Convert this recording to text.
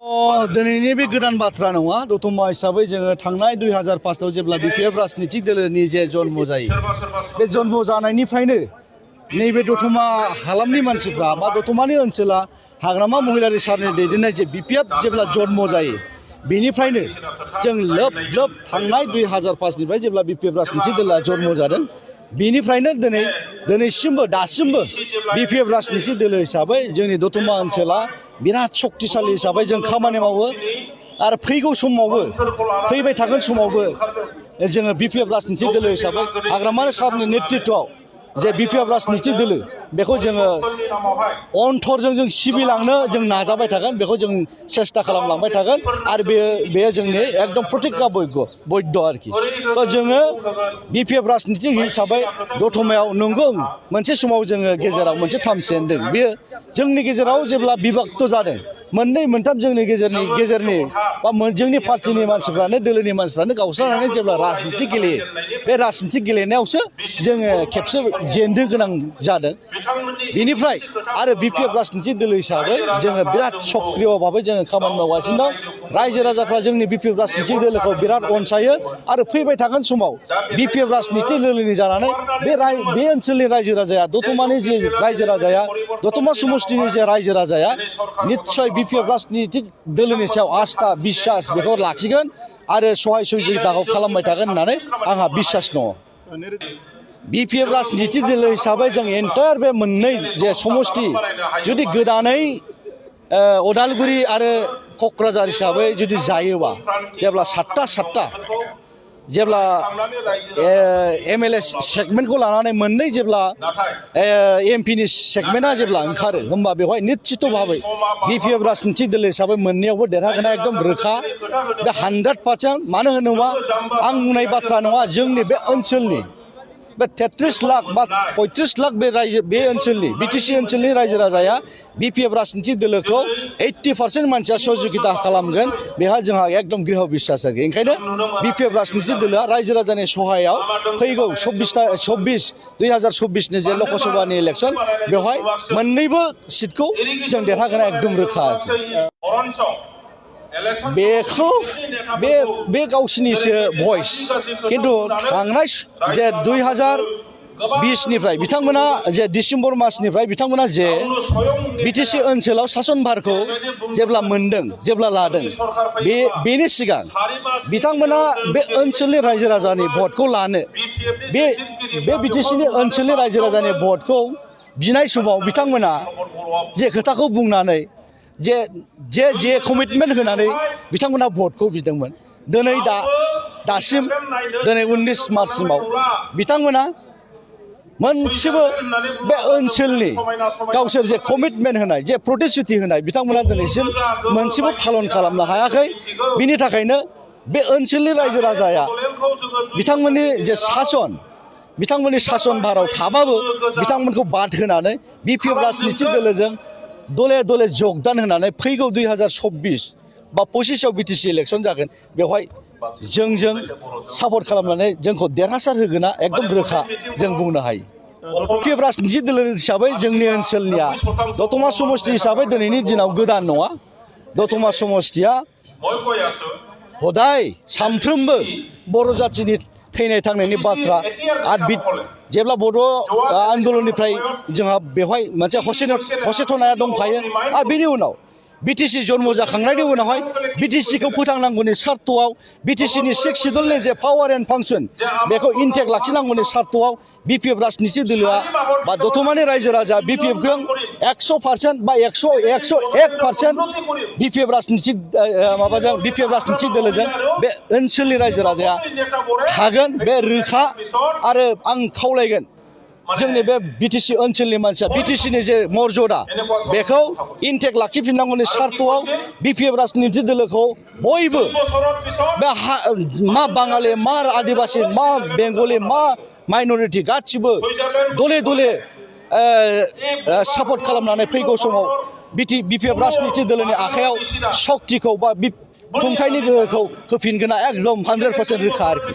दिनैनि बे गोदान बाथ्रा नङा दतमा हिसाबै जोङो थांनाय 2005 जेब्ला बिपिएफ राजनितिक दोलोनि जे जन्म जायो बे जन्म जानायनिफ्रायनो नैबे दतमा हालामनि मानसिफ्रा बा दतमानि ओनसोला हाग्रामा महिलारि सारनि दैदेननाय जे बिपिएफ जेब्ला जन्म जायो बेनिफ्रायनो जों लोब लोब थांनाय 2005 निफ्राय जेब्ला बिपिएफ राजनितिक दोलोआ जन्म जादों बेनिफ्रायनो दिनैसिमबो दासिमबो बिपिएफ राजनितिक दोलो हिसाबै जोंनि दतमा ओनसोला बिराद शक्तिशाली हिसाबै जों खामानि मावो आरो फैगौ समावबो फैबाय थागोन समावबो जोङो बिपिएफ राजनितिक दोलो हिसाबै हाग्रामा सारनि नेतृत्वआव जे बिपिएफ राजनितिक दोलो बेखौ जोङो अनथरजों जों सिबिलांनो जों नाजाबाय थागोन बेखौ जों सेस्था खालामलांबाय थागोन आरो बेयो जोंनि एकदम प्रतिज्ञा बयद्ध आरोखि तो जोङो बिपिएफ राजनितिक हिसाबै दतमायाव नंगौ मोनसे समाव जोङो गेजेराव मोनसे थामसेन दं बेयो जोंनि गेजेराव जेब्ला बिभक्त जादों मोननै मोनथाम जोंनि गेजेरनि बा जोंनि पार्टिनि मानसिफ्रानो दोलोनि मानसिफ्रानो गावस्रानानै जेब्ला राजनिति गेलेयो बे राजनिति गेलेनायावसो जोङो खेबसे जेननो गोनां जादों बेनिफ्राय आरो बिपिएफ राजनिति दोलो हिसाबै जोङो बिराद सक्रिय भाबै जोङो खामानि मावगासिनो दं रायजो राजाफ्रा जोंनि बिपिएफ राजनिति दोलोखौ बिराद अनसायो आरो फैबाय थागोन समाव बिपिएफ राजनिति दोलोनि जानानै बे ओनसोलनि रायजो राजाया दतमानि जे रायजो राजाया दतमा समष्टिनि जे रायजो राजाया निस्सय बिपिएफ राजनितिक दोलोनि सायाव आस्था बिश्वास बेखौ लाखिगोन आरो सहाय सहिजुगिताखौ खालामबाय थागोन होननानै आंहा बिश्वास दङ बिपिएफ राजनितिक दोलो हिसाबै जों एन्टायार बे मोननै जे समष्टि जुदि गोदानै उदालगुरि आरो क'क्राझार हिसाबै जुदि जायोबा जेब्ला सातटा जेब्ला एमएलए सेगमेन्टखौ लानानै मोननै जेब्ला एमपिनि सेगमेन्टआ जेब्ला ओंखारो होमबा बेवहाय निश्चित भाबै बिपिएफ राजनितिक दोलो हिसाबै मोननैयावबो देरहागोना एकदम रोखा बे 100% मानो होनोबा आं बुंनाय बाथ्रा नङा जोंनि बे ओनसोलनि बे 33 लाख बा 35 लाख बे ओनसोलनि बिटिसि ओनसोलनि रायजो राजाया बिपिएफ राजनितिक दोलोखौ 80% मानसिया सहजुगिता खालामगोन बेहा जोंहा एकदम गृह बिश्वास आरोखि ओंखायनो बिपिएफ राजनितिक दोलोआ रायजो राजानि सहायाव फैगौ 2024 नि जे लकसभानि इलेक्सन बेवहाय मोननैबो सिटखौ जों देरहागोना एकदम रोखा बेखौ बे गावसिनिसो भइस किन्तु थांनाय जे 2020 निफ्राय बिथांमोना जे डिसेम्बर मासनिफ्राय बिथांमोना जे बिटिसि ओनसोलाव शासन भारखौ जेब्ला मोनदों जेब्ला लादों बेनि सिगां बिथांमोना बे ओनसोलनि रायजो राजानि भटखौ लानो बे बिटिसिनि ओनसोलनि रायजो राजानि भटखौ बिनाय समाव बिथांमोना जे खोथाखौ बुंनानै जे कमिटमेन्ट होनानै बिथांमोना भटखौ बिदोंमोन दिनै दासिम दिनै 19 मार्चसिमाव बिथांमोना मोनसेबो बे ओनसोलनि गावसोर जे कमिटमेन्ट होनाय जे प्रतिश्रुति होनाय बिथांमोना दिनैसिम मोनसेबो पालन खालामनो हायाखै बिनि थाखायनो बे ओनसोलनि रायजो राजाया बिथांमोननि जे बिथांमोननि शासन भाराव थाबाबो बिथांमोनखौ बाद होनानै बिपिएफ राजनितिक दोलोजों दले जगदान होनानै फैगौ 2024 बा 25आव बिटिसि इलेक्सन जागोन बेवहाय जोंजों सापर्ट खालामनानै जोंखौ देरहासार होगोना एकदम रोखा जों बुंनो हायो बिपिएफ राजनितिक दोलो हिसाबै जोंनि ओनसोलनिया दतमा समष्टि हिसाबै दिनैनि दिनाव गोदान नङा दतमा समष्टिया हदाय सानफ्रोमबो बर' जाथिनि थैनाय थांनायनि बाथ्रा आरो जेब्ला बर' आन्दोलननिफ्राय जोंहा बेवहाय मोनसे हसेथनाया दंखायो आरो बेनि उनाव बिटिसि जन्म जाखांनायनि उनावहाय बिटिसिखौ फोथांनांगौनि सार्थआव बिटिसिनि 6 सिडुलनि जे पावार एन्ड फांसन बेखौ इनटेक लाखिनांगौनि सार्थआव बिपिएफ राजनितिक दोलोआ बा दतमानि रायजो राजा बिपिएफजों 100% बा 101% बिपिएफ राजनितिक दोलोजों बे ओनसोलनि रायजो राजाया थागोन बे रोखा आरो आं खावलायगोन जोंनि बे बिटिसि ओनसोलनि मानसिया बिटिसिनि जे मर्यादा बेखौ इनटेक लाखिफिननांगौनि सार्थआव बिपिएफ राजनितिक दोलोखौ बयबो बे मा बाङालि मा आदिबासि मा बेंगलि मा माइनरिटि गासिबो दले सापर्ट खालामनानै फैगौ समाव बिपिएफ राजनितिक दोलोनि आखायाव सक्तिखौ बा खुंथायनि गोहोखौ होफिनगोना एकदम 100% रोखा आरोखि